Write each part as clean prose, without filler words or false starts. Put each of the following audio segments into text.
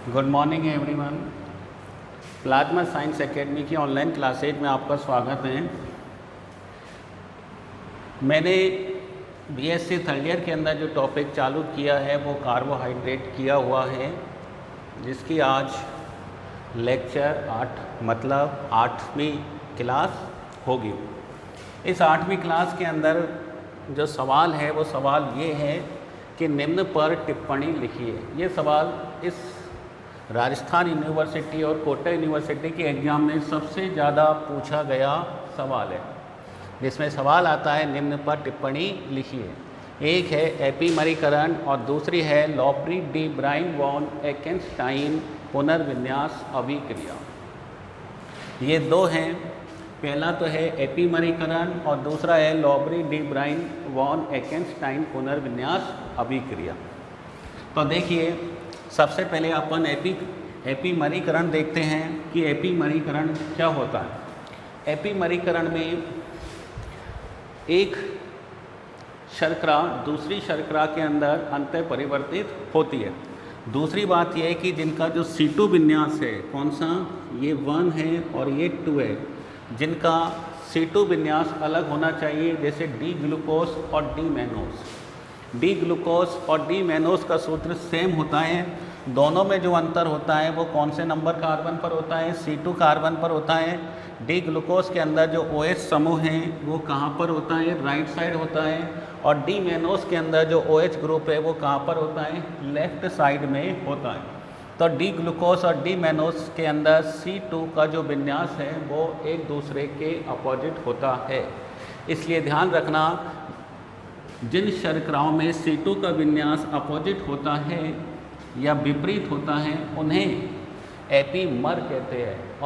Good morning everyone. Plasma science academy की online classes में आपका स्वागत है। मैंने बीएससी थर्ड ईयर के अंदर जो टॉपिक चालू किया है वो कार्बोहाइड्रेट किया हुआ है, जिसकी आज लेक्चर 8 मतलब 8वीं क्लास होगी। इस 8वीं क्लास के अंदर जो सवाल है वो सवाल ये है कि निम्न पर टिप्पणी लिखिए। ये सवाल इस राजस्थान यूनिवर्सिटी और कोटा यूनिवर्सिटी के एग्ज़ाम में सबसे ज़्यादा पूछा गया सवाल है, जिसमें सवाल आता है निम्न पर टिप्पणी लिखिए। एक है एपीमरीकरण और दूसरी है लॉपरी डी ब्राइन वॉन एकेन्स्टाइन पुनर्विन्यास अभिक्रिया। ये दो हैं, पहला तो है एपीमरीकरण और दूसरा है लॉपरी डी ब्राइन वॉन एकेन्स्टाइन पुनर्विन्यास अभिक्रिया। तो देखिए, सबसे पहले अपन एपीमरीकरण देखते हैं कि एपीमरीकरण क्या होता है। एपीमरीकरण में एक शर्करा दूसरी शर्करा के अंदर अंतः परिवर्तित होती है। दूसरी बात यह है कि जिनका जो C2 विन्यास है, कौन सा, ये 1 है और ये 2 है, जिनका C2 विन्यास अलग होना चाहिए, जैसे डी ग्लूकोस और डी मैनोस। डी ग्लूकोस और डी मैनोस का सूत्र सेम होता है, दोनों में जो अंतर होता है वो कौन से नंबर कार्बन पर होता है, C2 कार्बन पर होता है। डी ग्लूकोस के अंदर जो OH समूह है वो कहाँ पर होता है, राइट साइड होता है, और डी मैनोस के अंदर जो OH ग्रुप है वो कहाँ पर होता है, लेफ्ट साइड में होता है। तो डी ग्लूकोस और डी मैनोस के अंदर C2 का जो विन्यास है वो एक दूसरे के अपोजिट होता है। इसलिए ध्यान रखना, जिन शर्कराओं में C2 का विन्यास अपोजिट होता है या विपरीत होता है उन्हें एपीमर कहते हैं,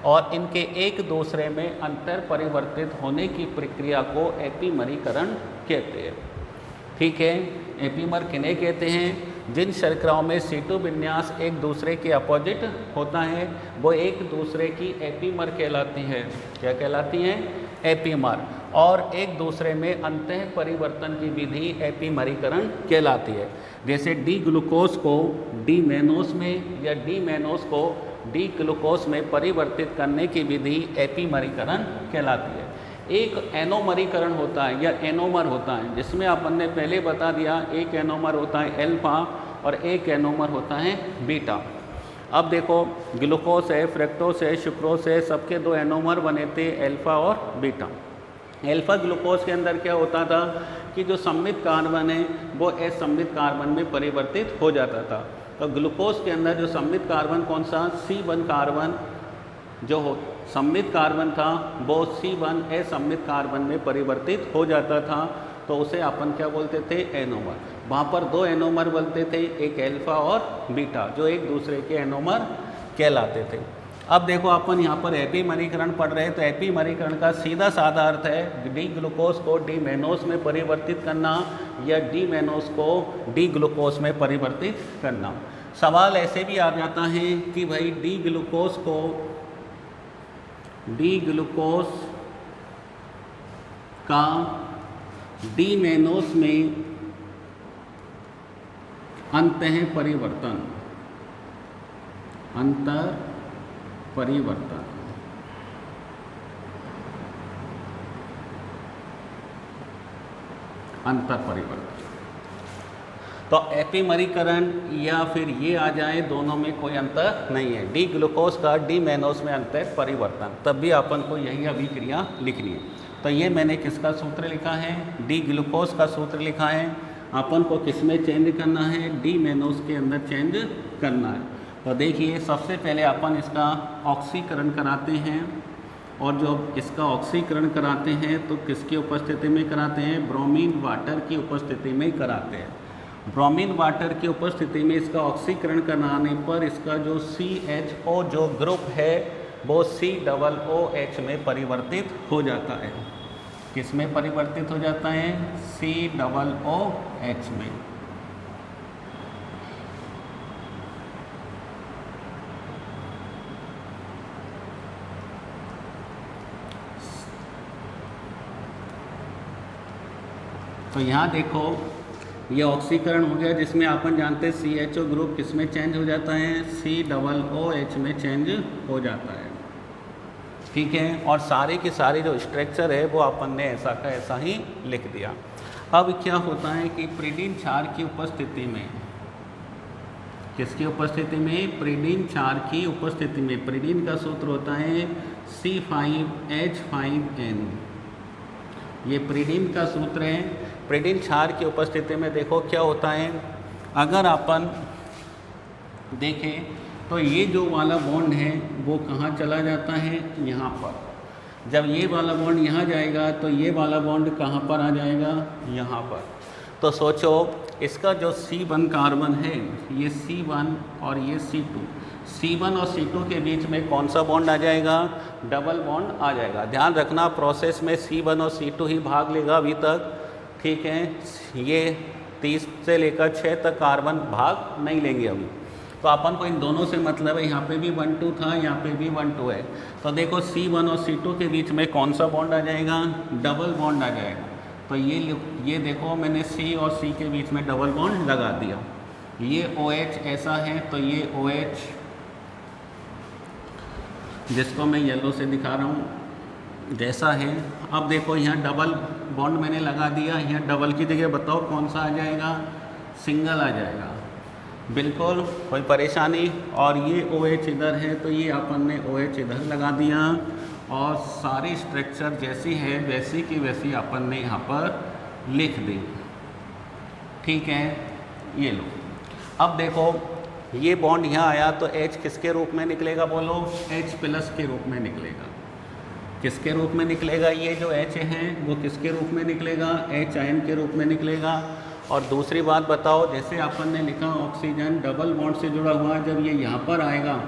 और इनके एक दूसरे में अंतर परिवर्तित होने की प्रक्रिया को एपीमरीकरण कहते हैं। ठीक है, एपीमर किन्हें कहते हैं? जिन शर्कराओं में C2 विन्यास एक दूसरे के अपोजिट होता है वो एक दूसरे की एपीमर कहलाती है। क्या कहलाती हैं? एपीमर। और एक दूसरे में अंतः परिवर्तन की विधि एपीमरीकरण कहलाती है। जैसे डी ग्लूकोस को डी मैनोस में या डी मैनोस को डी ग्लूकोस में परिवर्तित करने की विधि एपीमरीकरण कहलाती है। एक एनोमरीकरण होता है या एनोमर होता है, जिसमें अपन ने पहले बता दिया, एक एनोमर होता है एल्फा और एक एनोमर होता है बीटा। अब देखो, ग्लूकोस है, फ्रक्टोस है, सुक्रोस है, सबके दो एनोमर बने थे, एल्फा और बीटा। एल्फा ग्लूकोस के अंदर क्या होता था कि जो सममित कार्बन है वो असममित कार्बन में परिवर्तित हो जाता था। तो ग्लूकोस के अंदर जो सममित कार्बन कौन सा, C1 कार्बन जो सममित कार्बन था वो C1 असममित कार्बन में परिवर्तित हो जाता था, तो उसे अपन क्या बोलते थे, एनोमर। वहाँ पर दो एनोमर बनते थे, एक एल्फा और बीटा, जो एक दूसरे के एनोमर कहलाते थे। अब देखो, अपन यहाँ पर एपीमरीकरण पढ़ रहे हैं, तो एपीमरीकरण का सीधा साधा अर्थ है डी ग्लूकोस को डी मैनोस में परिवर्तित करना या डी मैनोस को डी ग्लूकोस में परिवर्तित करना। सवाल ऐसे भी आ जाता है कि भाई डी ग्लूकोस को डी ग्लूकोस का डी मैनोस में अंतः परिवर्तन अंतर परिवर्तन तो एपीमरीकरण या फिर ये आ जाए, दोनों में कोई अंतर नहीं है। डी ग्लूकोस का डी मैनोस में अंतर परिवर्तन, तब भी अपन को यही अभिक्रिया लिखनी है। तो ये मैंने किसका सूत्र लिखा है, डी ग्लूकोस का सूत्र लिखा है। अपन को किस में चेंज करना है, डी मैनोस के अंदर चेंज करना है। तो देखिए, सबसे पहले अपन इसका ऑक्सीकरण कराते हैं, और जो इसका ऑक्सीकरण कराते हैं तो किसकी उपस्थिति में कराते हैं, ब्रोमीन वाटर की उपस्थिति में कराते हैं। ब्रोमीन वाटर की उपस्थिति में इसका ऑक्सीकरण कराने पर इसका जो CHO जो ग्रुप है वो COOH में परिवर्तित हो जाता है। किस में परिवर्तित हो जाता है, COOH में। तो यहाँ देखो, ये ऑक्सीकरण हो गया, जिसमें अपन जानते हैं CHO ग्रुप किस में चेंज हो जाता है, COOH में चेंज हो जाता है। ठीक है, और सारे के सारे जो स्ट्रक्चर है वो अपन ने ऐसा का ऐसा ही लिख दिया। अब क्या होता है कि प्रीडीन क्षार की उपस्थिति में, किसकी उपस्थिति में, प्रीडीन क्षार की उपस्थिति में, प्रीडीन का सूत्र होता है C5H5N, ये प्रीडीन का सूत्र है। प्रीडीन क्षार की उपस्थिति में देखो क्या होता है, अगर अपन देखें तो ये जो वाला बॉन्ड है वो कहाँ चला जाता है, यहाँ पर। जब ये वाला बॉन्ड यहाँ जाएगा तो ये वाला बॉन्ड कहाँ पर आ जाएगा, यहाँ पर। तो सोचो इसका जो C1 कार्बन है, ये C1 और ये C2, C1 और C2 के बीच में कौन सा बॉन्ड आ जाएगा, डबल बॉन्ड आ जाएगा। ध्यान रखना प्रोसेस में C1 और C2 ही भाग लेगा अभी तक, ठीक है। ये 30 से लेकर 6 तक कार्बन भाग नहीं लेंगे अभी। तो अपन को इन दोनों से मतलब है, यहाँ पे भी 1 2 था, यहाँ पे भी 1 2 है। तो देखो C1 और C2 के बीच में कौन सा बॉन्ड आ जाएगा, डबल बॉन्ड आ जाएगा। तो ये देखो मैंने C और C के बीच में डबल बॉन्ड लगा दिया। ये OH ऐसा है तो ये OH, जिसको मैं येलो से दिखा रहा हूँ, जैसा है। अब देखो यहाँ डबल बॉन्ड मैंने लगा दिया, यहाँ डबल की जगह बताओ कौन सा आ जाएगा, सिंगल आ जाएगा। बिल्कुल कोई परेशानी। और ये OH इधर है तो ये अपन ने OH इधर लगा दिया, और सारी स्ट्रक्चर जैसी है वैसी की वैसी अपन ने यहाँ पर लिख दी। ठीक है, ये लो। अब देखो ये बॉन्ड यहाँ आया तो H किसके रूप में निकलेगा, बोलो, H प्लस के रूप में निकलेगा। किसके रूप में निकलेगा, ये जो H है वो किसके रूप में निकलेगा, H आयन के रूप में निकलेगा। और दूसरी बात बताओ, जैसे अपन ने लिखा ऑक्सीजन डबल बॉन्ड से जुड़ा हुआ, जब ये यहाँ पर आएगा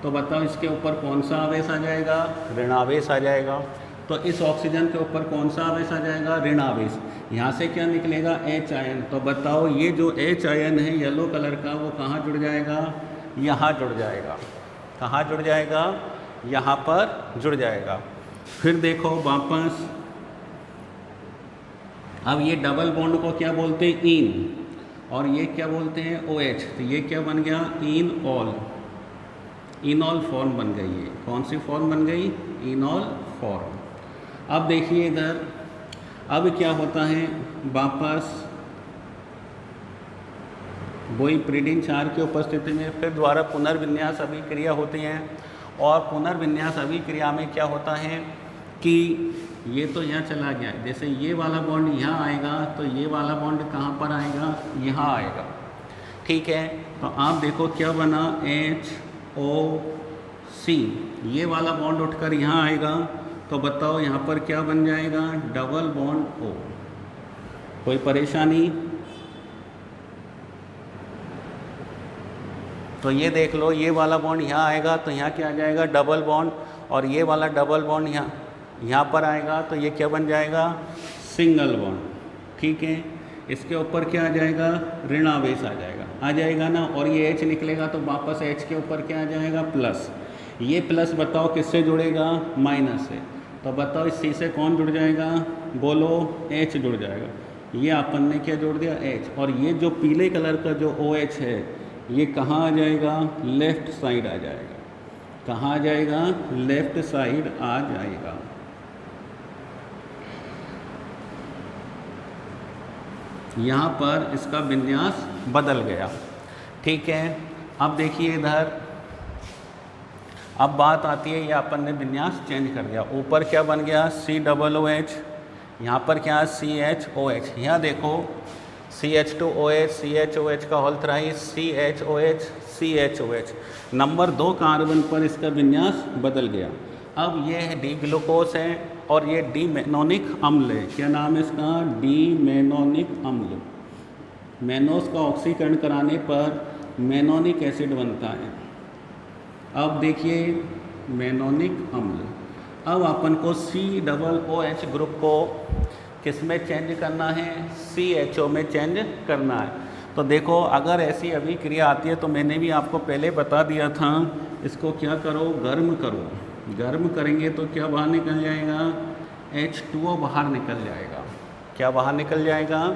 तो बताओ इसके ऊपर कौन सा आवेश आ जाएगा, ऋणावेश आ जाएगा। तो इस ऑक्सीजन के ऊपर कौन सा आवेश आ जाएगा, ऋणावेश। यहाँ से क्या निकलेगा, H आयन। तो बताओ ये जो H आयन है येलो कलर का, वो कहाँ जुड़ जाएगा, यहाँ जुड़ जाएगा। कहाँ जुड़ जाएगा, यहाँ पर जुड़ जाएगा। फिर देखो वापस, अब ये डबल बॉन्ड को क्या बोलते हैं, इन, और ये क्या बोलते हैं, OH। तो ये क्या बन गया, इनऑल, इनऑल फॉर्म बन गई है। कौन सी फॉर्म बन गई, इनऑल फॉर्म। अब देखिए इधर, अब क्या होता है, वापस वही प्रीडीन क्षार की उपस्थिति में फिर द्वारा पुनर्विन्यास अभिक्रिया होती हैं। और पुनर्विन्यास अभिक्रिया में क्या होता है कि ये तो यहाँ चला गया, जैसे ये वाला बॉन्ड यहाँ आएगा तो ये वाला बॉन्ड कहाँ पर आएगा, यहाँ आएगा। ठीक है, तो आप देखो क्या बना, HOC, ये वाला बॉन्ड उठकर यहाँ आएगा तो बताओ यहाँ पर क्या बन जाएगा, डबल बॉन्ड O। कोई परेशानी? तो ये देख लो, ये वाला बॉन्ड यहाँ आएगा तो यहाँ क्या आ जाएगा, डबल बॉन्ड। और ये वाला डबल बॉन्ड यहाँ पर आएगा तो ये क्या बन जाएगा, सिंगल बॉन्ड। ठीक है, इसके ऊपर क्या आ जाएगा, ऋणावेश आ जाएगा ना। और ये H निकलेगा तो वापस H के ऊपर क्या आ जाएगा, प्लस। ये प्लस बताओ किससे जुड़ेगा, माइनस से। तो बताओ इस C से कौन जुड़ जाएगा, बोलो, H जुड़ जाएगा। ये अपन ने क्या जोड़ दिया, H। और ये जो पीले कलर का जो OH है ये कहाँ आ जाएगा, लेफ़्ट साइड आ जाएगा। कहाँ आ जाएगा, लेफ़्ट साइड आ जाएगा। यहाँ पर इसका विन्यास बदल गया। ठीक है, अब देखिए इधर, अब बात आती है, ये अपन ने विन्यास चेंज कर दिया। ऊपर क्या बन गया, COOH, यहाँ पर क्या है, CHOH। यहाँ देखो CH2OH, CHOH का whole thrice, CHOH, CHOH। Number 2 carbon पर इसका विन्यास बदल गया। अब ये है डी ग्लूकोज है और ये डी मेनोनिक अम्ल है। क्या नाम है इसका, डी मेनोनिक अम्ल। मेनोस का ऑक्सीकरण कराने पर मेनोनिक एसिड बनता है। अब देखिए मेनोनिक अम्ल, अब अपन को COOH ग्रुप को किस में चेंज करना है, CHO में चेंज करना है। तो देखो अगर ऐसी अभिक्रिया आती है तो मैंने भी आपको पहले बता दिया था, इसको क्या करो, गर्म करो। गर्म करेंगे तो क्या बाहर निकल जाएगा, H2O बाहर निकल जाएगा। क्या बाहर निकल जाएगा,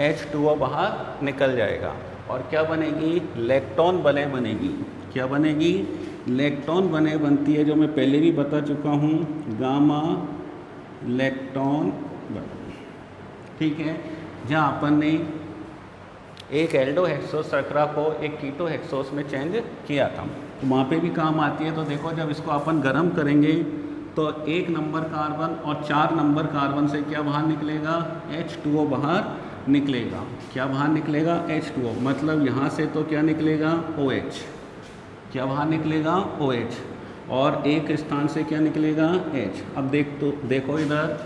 H2O बाहर निकल जाएगा और क्या बनेगी, लैक्टोन बने बनेगी। क्या बनेगी, लैक्टोन बने बनती है, जो मैं पहले भी बता चुका हूँ, गामा लैक्टोन बने। ठीक है, जहाँ अपन ने एक एल्डोहेक्सोस शर्करा को एक कीटोहेक्सोस में चेंज किया था, तो वहाँ पे भी काम आती है। तो देखो जब इसको अपन गर्म करेंगे तो 1 नंबर कार्बन और 4 नंबर कार्बन से क्या बाहर निकलेगा, H2O बाहर निकलेगा। क्या बाहर निकलेगा, H2O। मतलब यहाँ से तो क्या निकलेगा, OH। क्या बाहर निकलेगा, OH। और एक स्थान से क्या निकलेगा, H। अब देखो इधर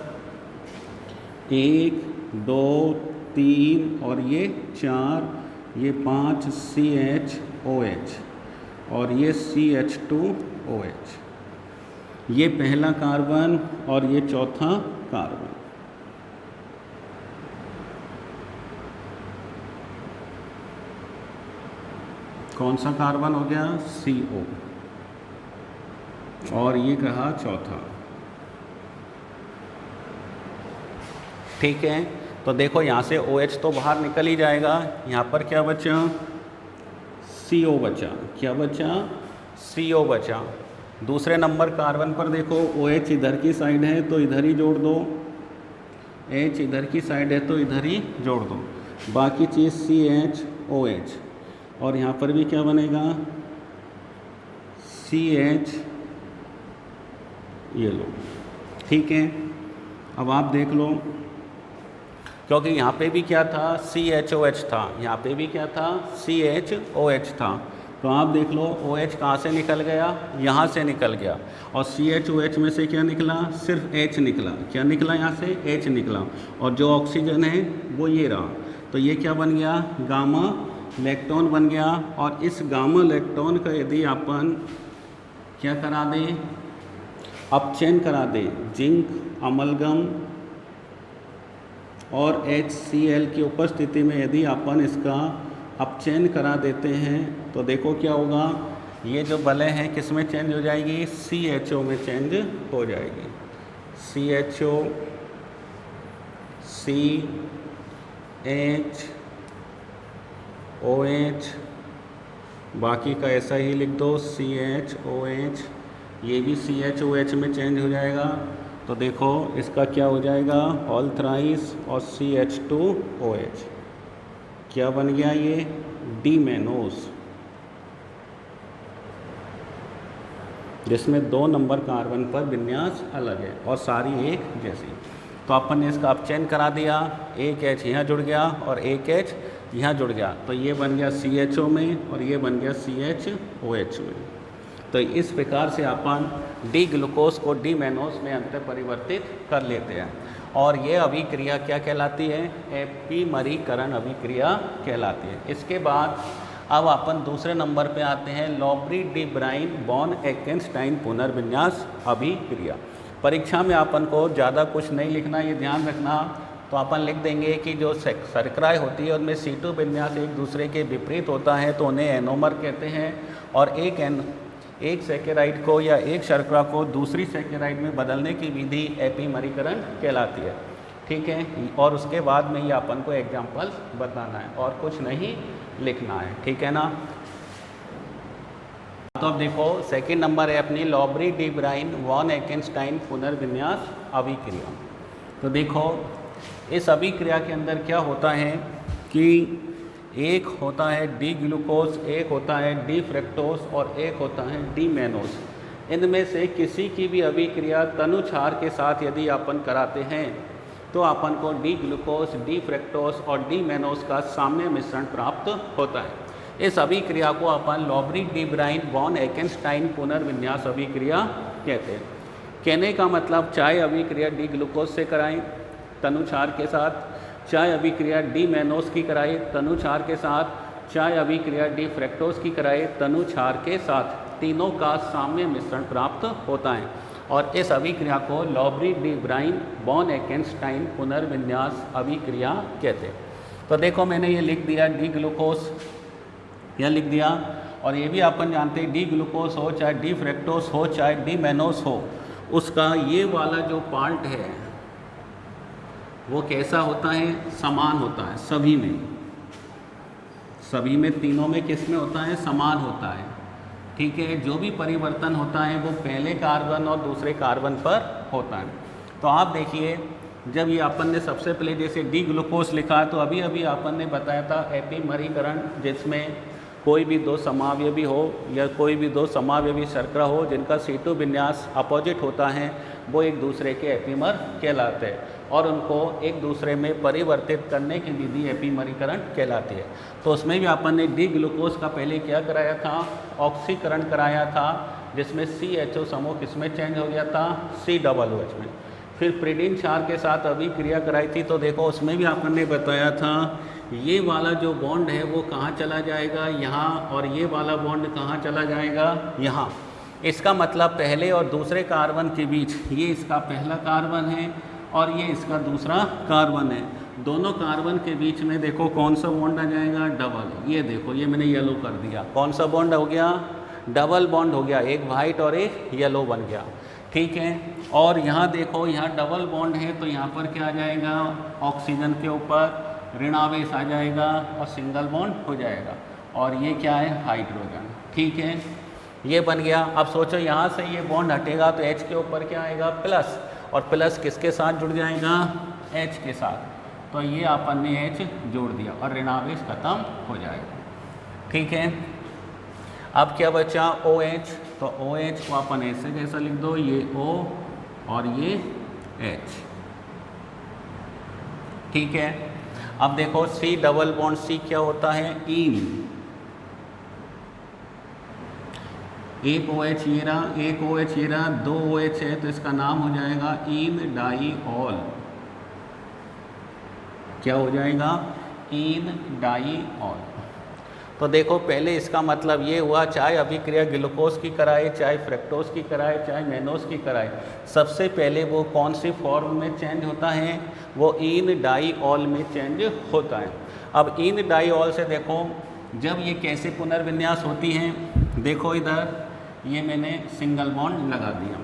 1 2 3 और ये 4, ये 5 CHOH और ये CH2OH। ये पहला कार्बन और ये चौथा कार्बन। कौन सा कार्बन हो गया, CO। और ये कहा चौथा। ठीक है, तो देखो यहाँ से OH तो बाहर निकल ही जाएगा। यहाँ पर क्या बचा, CO बचा। क्या बचा, CO बचा। दूसरे नंबर कार्बन पर देखो OH इधर की साइड है तो इधर ही जोड़ दो, H इधर की साइड है तो इधर ही जोड़ दो। बाकी चीज़ CHOH। और यहाँ पर भी क्या बनेगा, CH, ये लो। ठीक है, अब आप देख लो, क्योंकि यहाँ पे भी क्या था, CHOH था, यहाँ पे भी क्या था, CHOH था। तो आप देख लो OH कहाँ से निकल गया, यहाँ से निकल गया। और CHOH में से क्या निकला, सिर्फ H निकला। क्या निकला, यहाँ से H निकला। और जो ऑक्सीजन है वो ये रहा। तो ये क्या बन गया, गामा लैक्टोन बन गया। और इस गामा लैक्टोन का यदि अपन क्या करा दें, अपचयन करा दें, जिंक अमलगम और HCl की उपस्थिति में यदि अपन इसका अपचयन करा देते हैं तो देखो क्या होगा, ये जो बलें हैं किस में चेंज हो जाएगी, CHO में चेंज हो जाएगी। CHO, CHOH, बाकी का ऐसा ही लिख दो, CHOH, ये भी CHOH में चेंज हो जाएगा। तो देखो इसका क्या हो जाएगा, ऑल थ्राइस और CH2OH। क्या बन गया, ये डीमेनोस, जिसमें 2 नंबर कार्बन पर विन्यास अलग है और सारी एक जैसी। तो अपन ने इसका अपचयन करा दिया, एक H यहाँ जुड़ गया और एक H यहाँ जुड़ गया। तो ये बन गया CHO में और ये बन गया CHOH में। तो इस प्रकार से अपन डी ग्लूकोज को डीमेनोस में अंतर परिवर्तित कर लेते हैं। और ये अभिक्रिया क्या कहलाती है, एपीमरीकरण अभिक्रिया कहलाती है। इसके बाद अब अपन दूसरे नंबर पे आते हैं, लॉबरी डी ब्राइन बॉन एकेनस्टाइन पुनर्विन्यास अभिक्रिया। परीक्षा में अपन को ज़्यादा कुछ नहीं लिखना, ये ध्यान रखना। तो अपन लिख देंगे कि जो शर्कराएँ होती है उनमें C2 विन्यास एक दूसरे के विपरीत होता है तो उन्हें एनोमर कहते हैं। और एक सैकेराइड को या एक शर्करा को दूसरी सैकेराइड में बदलने की विधि एपीमरीकरण कहलाती है। ठीक है, और उसके बाद में ये अपन को एग्जाम्पल्स बताना है और कुछ नहीं लिखना है। ठीक है ना। तो अब देखो सेकंड नंबर है अपनी लॉबरी डी ब्राइन वॉन एकेनस्टाइन पुनर्विन्यास अभिक्रिया। तो देखो इस अभिक्रिया के अंदर क्या होता है कि एक होता है डी ग्लूकोज, एक होता है डी फ्रक्टोज और एक होता है डी मैनोज। इनमें से किसी की भी अभिक्रिया तनुछार के साथ यदि अपन कराते हैं तो अपन को डी ग्लूकोज, डी फ्रक्टोज और डी मैनोज का साम्य मिश्रण प्राप्त होता है। इस अभिक्रिया को अपन लॉबरी डी ब्राइन वॉन एकेनस्टाइन पुनर्विन्यास अभिक्रिया कहते हैं। कहने का मतलब चाहे अभिक्रिया डी ग्लूकोज से कराएं तनुछार के साथ, चाहे अभिक्रिया डी मैनोज की कराए तनुछार के साथ, चाहे अभिक्रिया डी फ्रक्टोज की कराए तनुछार के साथ, तीनों का साम्य मिश्रण प्राप्त होता है। और इस अभिक्रिया को लॉबरी डी ब्राइन बॉन एकेनस्टाइन पुनर्विन्यास अभिक्रिया कहते हैं। तो देखो मैंने ये लिख दिया डी ग्लूकोज, यह लिख दिया। और ये भी अपन जानते हैं डी ग्लूकोज हो चाहे डी फ्रक्टोज हो चाहे डी मैनोज हो, उसका ये वाला जो पार्ट है वो कैसा होता है, समान होता है सभी में तीनों में किस में होता है, समान होता है। ठीक है, जो भी परिवर्तन होता है वो पहले कार्बन और दूसरे कार्बन पर होता है। तो आप देखिए, जब ये अपन ने सबसे पहले जैसे डी ग्लूकोज लिखा तो अभी अभी अपन ने बताया था एपीमरीकरण, जिसमें कोई भी दो समावयवी हो या कोई भी दो समावयवी शर्करा हो जिनका C2 विन्यास अपोजिट होता है, वो एक दूसरे के एपीमर कहलाते हैं और उनको एक दूसरे में परिवर्तित करने की विधि एपीमरीकरण कहलाती है। तो उसमें भी अपन ने डी ग्लूकोज का पहले क्या कराया था, ऑक्सीकरण कराया था, जिसमें CHO समूह किसमें चेंज हो गया था, COOH में। फिर प्रीडीन क्षार के साथ अभी क्रिया कराई थी, तो देखो उसमें भी अपन ने बताया था ये वाला जो बॉन्ड है वो कहाँ चला जाएगा, यहाँ, और ये वाला बॉन्ड कहाँ चला जाएगा, यहाँ। इसका मतलब पहले और दूसरे कार्बन के बीच ये इसका पहला कार्बन है और ये इसका दूसरा कार्बन है। दोनों कार्बन के बीच में देखो कौन सा बॉन्ड आ जाएगा, डबल। ये देखो, ये मैंने येलो कर दिया, कौन सा बॉन्ड हो गया, डबल बॉन्ड हो गया, एक वाइट और एक येलो बन गया। ठीक है, और यहाँ देखो, यहाँ डबल बॉन्ड है तो यहाँ पर क्या आ जाएगा, ऑक्सीजन के ऊपर ऋणावेश आ जाएगा और सिंगल बॉन्ड हो जाएगा, और ये क्या है, हाइड्रोजन। ठीक है, ये बन गया। अब सोचो यहाँ से ये बॉन्ड हटेगा तो H के ऊपर क्या आएगा, प्लस, और प्लस किसके साथ जुड़ जाएगा, H के साथ। तो ये अपन ने H जोड़ दिया और ऋणावेश खत्म हो जाएगा। ठीक है, अब क्या बचा, OH। तो OH को अपन ऐसे कैसा लिख दो, ये O और ये H। ठीक है, अब देखो C डबल बॉन्ड C क्या होता है, ईन। एक OH ये रहा, एक OH ये रहा, दो OH है तो इसका नाम हो जाएगा ईन डाईऑल। क्या हो जाएगा, ईन डाईऑल। तो देखो पहले इसका मतलब ये हुआ, चाहे अभिक्रिया ग्लूकोज की कराए, चाहे फ्रक्टोज की कराए, चाहे मैनोज की कराए, सबसे पहले वो कौन सी फॉर्म में चेंज होता है, वो ईन डाईऑल में चेंज होता है। अब ईन डाईऑल से देखो जब ये कैसे पुनर्विन्यास होती हैं, देखो इधर ये मैंने सिंगल बॉन्ड लगा दिया।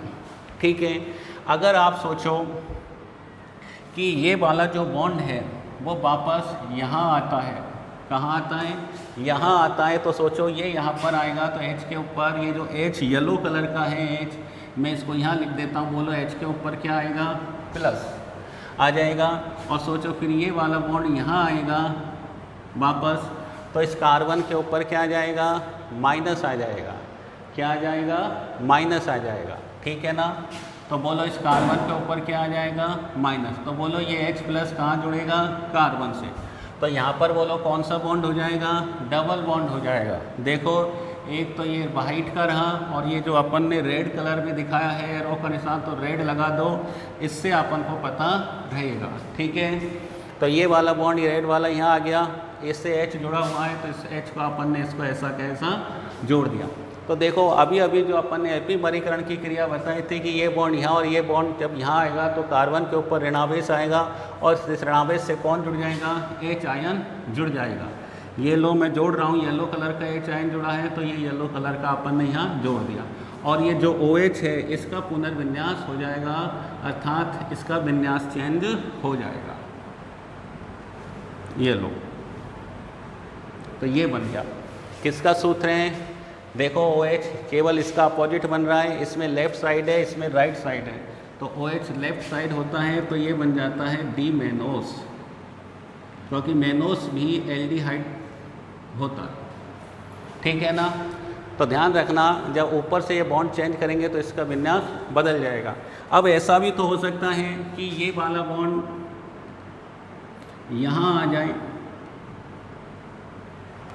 ठीक है, अगर आप सोचो कि ये वाला जो बॉन्ड है वो वापस यहाँ आता है, कहाँ आता है, यहाँ आता है, तो सोचो ये यहाँ पर आएगा तो H के ऊपर ये जो H येलो कलर का है H, मैं इसको यहाँ लिख देता हूँ, बोलो H के ऊपर क्या आएगा, प्लस आ जाएगा। और सोचो फिर ये वाला बॉन्ड यहाँ आएगा वापस, तो इस कार्बन के ऊपर क्या आ जाएगा, माइनस आ जाएगा। क्या आ जाएगा, माइनस आ जाएगा। ठीक है ना, तो बोलो इस कार्बन के ऊपर क्या आ जाएगा, माइनस। तो बोलो ये H प्लस कहाँ जुड़ेगा, कार्बन से। तो यहाँ पर बोलो कौन सा बॉन्ड हो जाएगा, डबल बॉन्ड हो जाएगा। देखो एक तो ये वाइट का रहा और ये जो अपन ने रेड कलर में दिखाया है एरो का निशान, तो रेड लगा दो, इससे अपन को पता रहेगा। ठीक है, तो ये वाला बॉन्ड, ये रेड वाला यहाँ आ गया, इससे H जुड़ा हुआ है तो इस H को अपन ने इसको ऐसा कैसा जोड़ दिया। तो देखो अभी अभी जो अपन ने एपीमरीकरण की क्रिया बताई थी कि ये बॉन्ड यहाँ और ये बॉन्ड जब यहाँ आएगा तो कार्बन के ऊपर ऋणावेश आएगा और इस ऋणावेश से कौन जुड़ जाएगा, H आयन जुड़ जाएगा। ये लो मैं जोड़ रहा हूँ, येलो कलर का H आयन जुड़ा है तो ये येलो कलर का अपन ने यहाँ जोड़ दिया, और ये जो OH है इसका पुनर्विन्यास हो जाएगा, अर्थात इसका विन्यास चेंज हो जाएगा। ये लो, तो ये बन गया। किसका सूत्र है, देखो OH केवल इसका अपोजिट बन रहा है, इसमें लेफ्ट साइड है, इसमें राइट साइड है, तो OH लेफ्ट साइड होता है तो ये बन जाता है डी मेनोस, क्योंकि मेनोस भी एल्डिहाइड होता है। ठीक है ना, तो ध्यान रखना जब ऊपर से ये बॉन्ड चेंज करेंगे तो इसका विन्यास बदल जाएगा। अब ऐसा भी तो हो सकता है कि ये वाला बॉन्ड यहाँ आ जाए।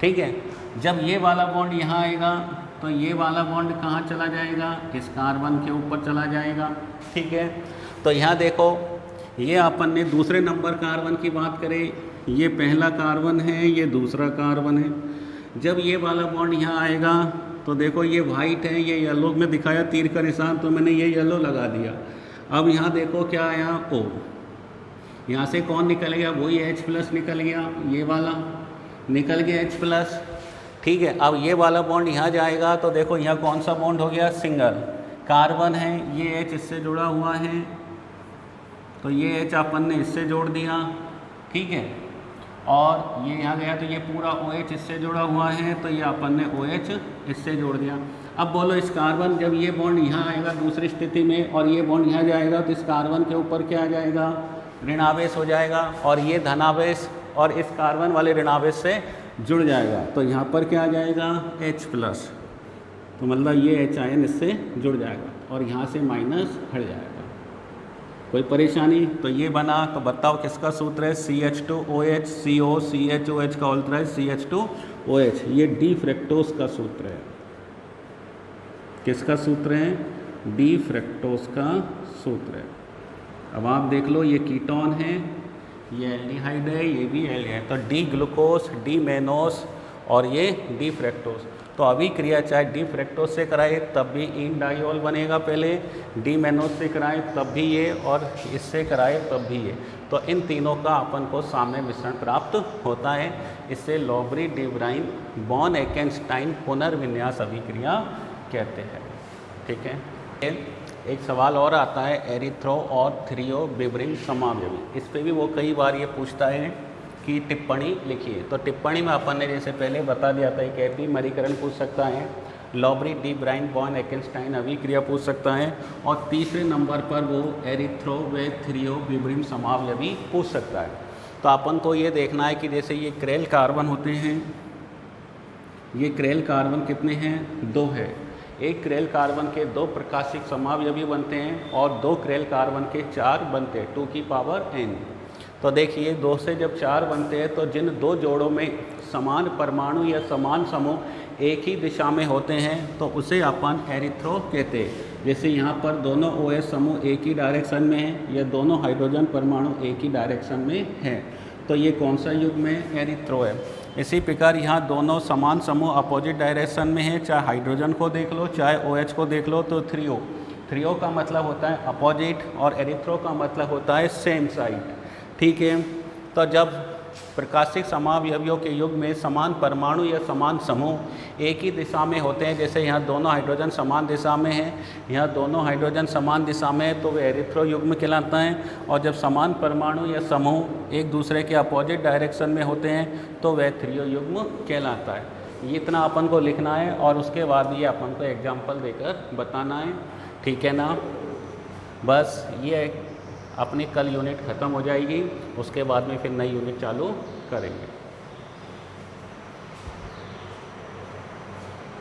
ठीक है, जब ये वाला बॉन्ड यहाँ आएगा तो ये वाला बॉन्ड कहाँ चला जाएगा, इस कार्बन के ऊपर चला जाएगा। ठीक है, तो यहाँ देखो ये अपन ने दूसरे नंबर कार्बन की बात करें, ये पहला कार्बन है, ये दूसरा कार्बन है। जब ये वाला बॉन्ड यहाँ आएगा तो देखो ये वाइट है, ये येलो में दिखाया तीर का निशान, तो मैंने ये येलो लगा दिया। अब यहाँ देखो क्या आया, O। यहाँ से कौन निकल गया, वही H प्लस निकल गया, ये वाला निकल गया H प्लस। ठीक है, अब ये वाला बॉन्ड यहाँ जाएगा तो देखो यहाँ कौन सा बॉन्ड हो गया, सिंगल कार्बन है, ये H इससे जुड़ा हुआ है, तो ये H अपन ने इससे जोड़ दिया, ठीक है, और ये यहाँ गया तो ये पूरा OH इससे जुड़ा हुआ है, तो ये अपन ने OH इससे जोड़ दिया। अब बोलो इस कार्बन, जब ये बॉन्ड यहाँ आएगा दूसरी स्थिति में और ये बॉन्ड यहाँ जाएगा तो इस कार्बन के ऊपर क्या आ जाएगा, ऋणावेश हो जाएगा, और ये धनावेश और इस कार्बन वाले ऋणावेश से जुड़ जाएगा, तो यहाँ पर क्या आ जाएगा H+, तो मतलब ये H आयन इससे जुड़ जाएगा और यहाँ से माइनस हट जाएगा। कोई परेशानी? तो ये बना, तो बताओ किसका सूत्र है, CH2OH, CO CHOH का होता है CH2OH, ये डी फ्रैक्टोज का सूत्र है। किसका सूत्र है? डी फ्रैक्टोज का सूत्र है। अब आप देख लो, ये कीटोन है, ये एल्डिहाइड है, ये भी एल्डिहाइड, तो डी ग्लूकोज, डी मेनोस और ये डी फ्रैक्टोज। तो अभी क्रिया चाहे डी फ्रैक्टोज से कराए तब भी इन डाइऑल बनेगा, पहले डी मेनोस से कराए तब भी ये, और इससे कराए तब भी ये, तो इन तीनों का अपन को साम्य मिश्रण प्राप्त होता है। इससे लॉबरी डिब्राइन बॉन एकेंस्टाइन पुनर्विन्यास अभिक्रिया कहते हैं, ठीक है। एक सवाल और आता है, एरिथ्रो और थ्रियोबिब्रिन समावयवी, इस पे भी वो कई बार ये पूछता है कि टिप्पणी लिखिए। तो टिप्पणी में अपन ने जैसे पहले बता दिया था, एक एपीमरीकरण पूछ सकता है, लॉबरी डिब्राइन बॉन एकेंस्टाइन अभिक्रिया पूछ सकता है, और तीसरे नंबर पर वो एरिथ्रो व थ्रियोबिब्रिन समावयवी पूछ सकता है। तो अपन को ये देखना है कि जैसे ये क्रेल कार्बन होते हैं, ये क्रेल कार्बन कितने हैं? 2 है। एक क्रेल कार्बन के 2 प्रकाशिक समावयवी बनते हैं और 2 क्रेल कार्बन के 4 बनते हैं, 2 की पावर n। तो देखिए 2 से जब 4 बनते हैं तो जिन 2 जोड़ों में समान परमाणु या समान समूह एक ही दिशा में होते हैं तो उसे अपन एरिथ्रो कहते हैं। जैसे यहाँ पर दोनों OH समूह एक ही डायरेक्शन में हैं या दोनों हाइड्रोजन परमाणु एक ही डायरेक्शन में हैं, तो ये कौन सा युग्म है? एरिथ्रो है। इसी प्रकार यहाँ दोनों समान समूह अपोजिट डायरेक्शन में है, चाहे हाइड्रोजन को देख लो चाहे OH को देख लो, तो थ्रियो का मतलब होता है अपोजिट और एरिथ्रो का मतलब होता है सेम साइड, ठीक है। तो जब प्रकाशिक समावयवियों के युग्म में समान परमाणु या समान समूह एक ही दिशा में होते हैं, जैसे यहाँ दोनों हाइड्रोजन समान दिशा में हैं, यहाँ दोनों हाइड्रोजन समान दिशा में है, तो वे एरिथ्रो युग्म कहलाता है। और जब समान परमाणु या समूह एक दूसरे के अपोजिट डायरेक्शन में होते हैं तो वह थ्रियो युग्म कहलाता है। ये इतना अपन को लिखना है और उसके बाद ये अपन को एग्जाम्पल देकर बताना है, ठीक है ना। बस ये अपनी कल यूनिट ख़त्म हो जाएगी, उसके बाद में फिर नई यूनिट चालू करेंगे।